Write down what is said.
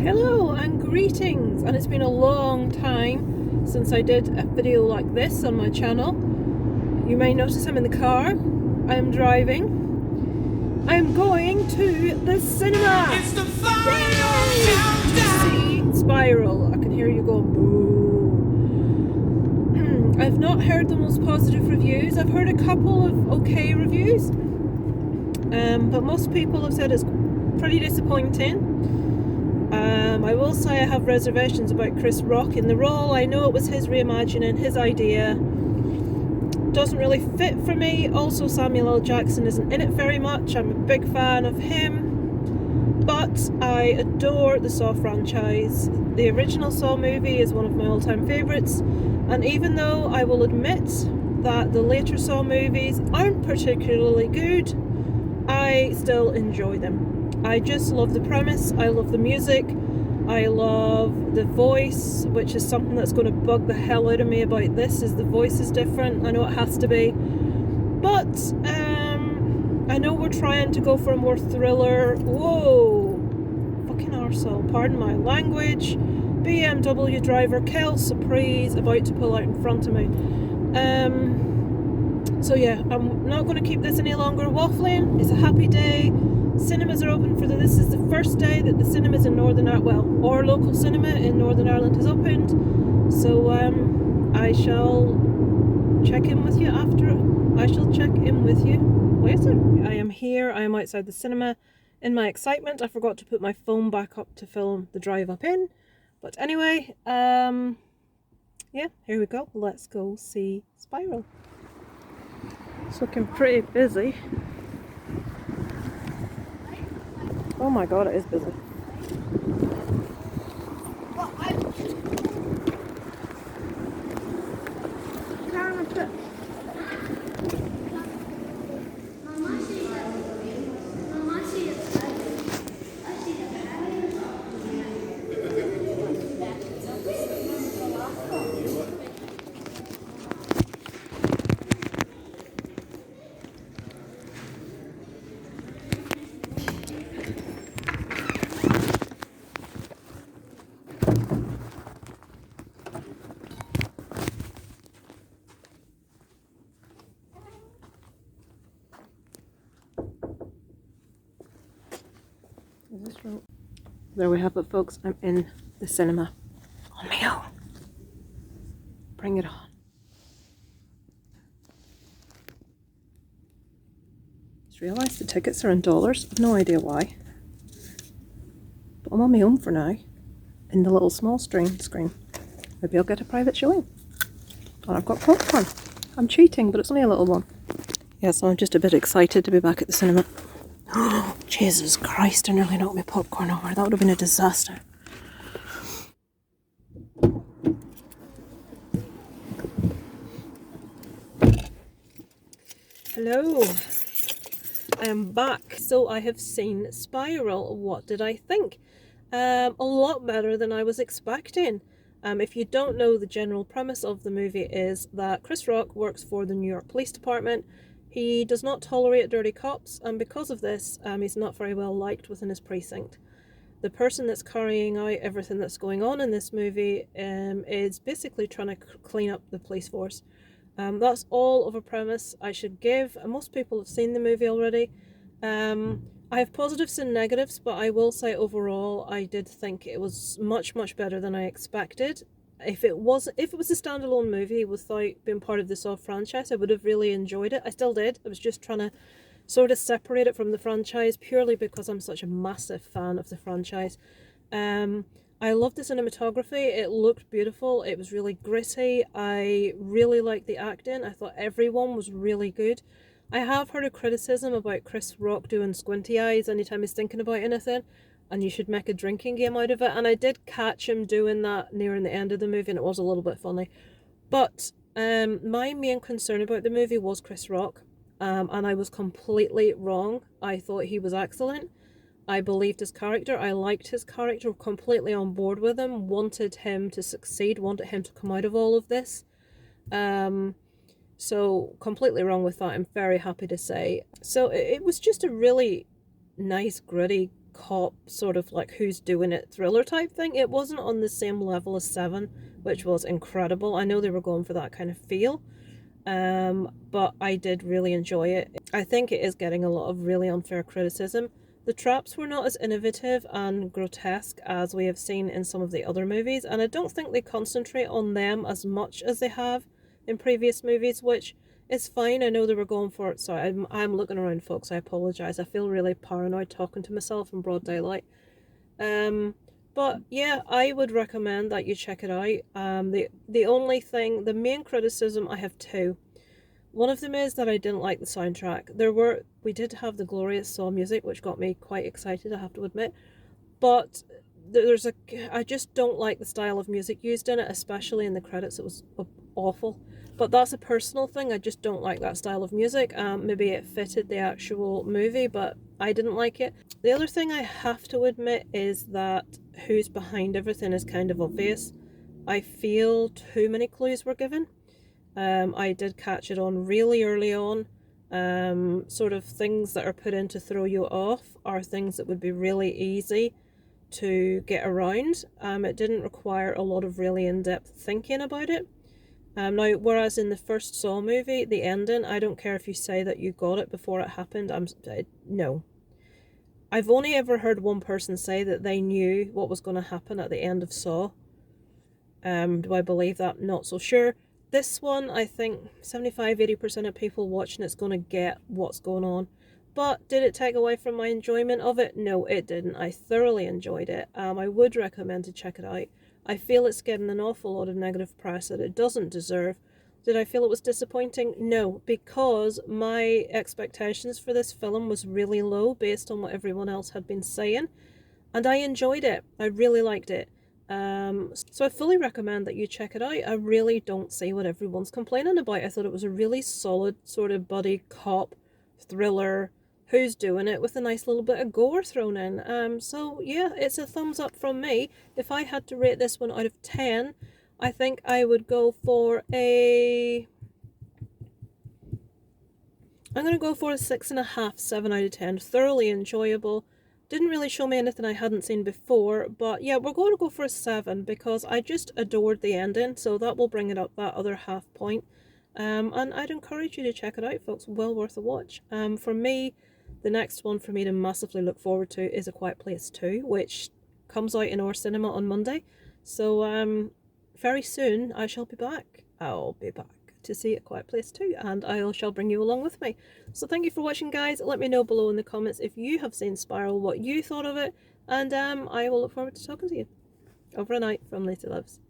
Hello and greetings, and it's been a long time since I did a video like this on my channel. You may notice I'm in the car, I'm driving, I'm going to the cinema! It's the final Yay! To see Spiral. I can hear you going boo. I've not heard the most positive reviews. I've heard a couple of okay reviews, but most people have said it's pretty disappointing. I will say I have reservations about Chris Rock in the role. I know it was his reimagining, his idea. Doesn't really fit for me. Also, Samuel L. Jackson isn't in it very much. I'm a big fan of him. But I adore the Saw franchise. The original Saw movie is one of my all-time favourites. And even though I will admit that the later Saw movies aren't particularly good, I still enjoy them. I just love the premise, I love the music, I love the voice, which is something that's going to bug the hell out of me about this, is the voice is different. I know it has to be. But, I know we're trying to go for a more thriller, whoa, fucking arsehole, pardon my language, BMW driver Kel Surprise about to pull out in front of me. So yeah, I'm not going to keep this any longer waffling. It's a happy day. Cinemas are open for this is the first day that the cinemas in Northern Ireland, well, our local cinema in Northern Ireland has opened. So I shall check in with you after. I shall check in with you later. I am here. I am outside the cinema. In my excitement, I forgot to put my phone back up to film the drive up in. But anyway, yeah, here we go. Let's go see Spiral. It's looking pretty busy. Oh my god, it is busy. Is this right? There we have it, folks. I'm in the cinema on my own. Bring it on. Just realised the tickets are in dollars. I've no idea why. But I'm on my own for now. In the little small screen. Maybe I'll get a private showing. And I've got popcorn. I'm cheating, but it's only a little one. Yeah, so I'm just a bit excited to be back at the cinema. Oh, Jesus Christ, I nearly knocked my popcorn over. That would have been a disaster. Hello. I am back. So I have seen Spiral. What did I think? A lot better than I was expecting. If you don't know, the general premise of the movie is that Chris Rock works for the New York Police Department. He does not tolerate dirty cops, and because of this, he's not very well liked within his precinct. The person that's carrying out everything that's going on in this movie is basically trying to clean up the police force. That's all of a premise I should give. Most people have seen the movie already. I have positives and negatives, but I will say overall I did think it was much better than I expected. If it was a standalone movie without being part of the Saw franchise, I would have really enjoyed it. I still did. I was just trying to sort of separate it from the franchise purely because I'm such a massive fan of the franchise. I loved the cinematography. It looked beautiful. It was really gritty. I really liked the acting. I thought everyone was really good. I have heard a criticism about Chris Rock doing squinty eyes anytime he's thinking about anything, and you should make a drinking game out of it. And I did catch him doing that nearing the end of the movie, and it was a little bit funny. But my main concern about the movie was Chris Rock, and I was completely wrong. I thought he was excellent. I believed his character. I liked his character, completely on board with him, wanted him to succeed, wanted him to come out of all of this. So completely wrong with that, I'm very happy to say. So it was just a really nice, gritty cop sort of like who's doing it thriller type thing. It wasn't on the same level as Seven, which was incredible. I know they were going for that kind of feel, but I did really enjoy it. I think it is getting a lot of really unfair criticism. The traps were not as innovative and grotesque as we have seen in some of the other movies, and I don't think they concentrate on them as much as they have in previous movies, which is fine. I know they were going for it. Sorry, I'm looking around, folks. I apologise. I feel really paranoid talking to myself in broad daylight. But yeah, I would recommend that you check it out. The only thing, the main criticism, I have two. One of them is that I didn't like the soundtrack. We did have the glorious Saw music, which got me quite excited, I have to admit. But I just don't like the style of music used in it, especially in the credits. It was awful. But that's a personal thing. I just don't like that style of music. Maybe it fitted the actual movie, but I didn't like it. The other thing I have to admit is that who's behind everything is kind of obvious. I feel too many clues were given. I did catch it on really early on. Sort of things that are put in to throw you off are things that would be really easy to get around. It didn't require a lot of really in-depth thinking about it. Now, whereas in the first Saw movie, the ending, I don't care if you say that you got it before it happened. No. I've only ever heard one person say that they knew what was going to happen at the end of Saw. Do I believe that? Not so sure. This one, I think 75-80% of people watching it's going to get what's going on. But did it take away from my enjoyment of it? No, it didn't. I thoroughly enjoyed it. I would recommend to check it out. I feel it's getting an awful lot of negative press that it doesn't deserve. Did I feel it was disappointing? No, because my expectations for this film was really low based on what everyone else had been saying. And I enjoyed it. I really liked it. So I fully recommend that you check it out. I really don't see what everyone's complaining about. I thought it was a really solid sort of buddy cop thriller, who's doing it, with a nice little bit of gore thrown in. So yeah, it's a thumbs up from me. If I had to rate this one out of 10, I think I would go for I'm going to go for a 6.5, 7 out of 10. Thoroughly enjoyable. Didn't really show me anything I hadn't seen before, but yeah, we're going to go for a 7 because I just adored the ending, so that will bring it up that other half point. And I'd encourage you to check it out, folks. Well worth a watch. For me, the next one for me to massively look forward to is A Quiet Place 2, which comes out in our cinema on Monday. So very soon I shall be back. I'll be back to see A Quiet Place 2, and I shall bring you along with me. So thank you for watching, guys. Let me know below in the comments if you have seen Spiral, what you thought of it, and I will look forward to talking to you. Over and out from Later Loves.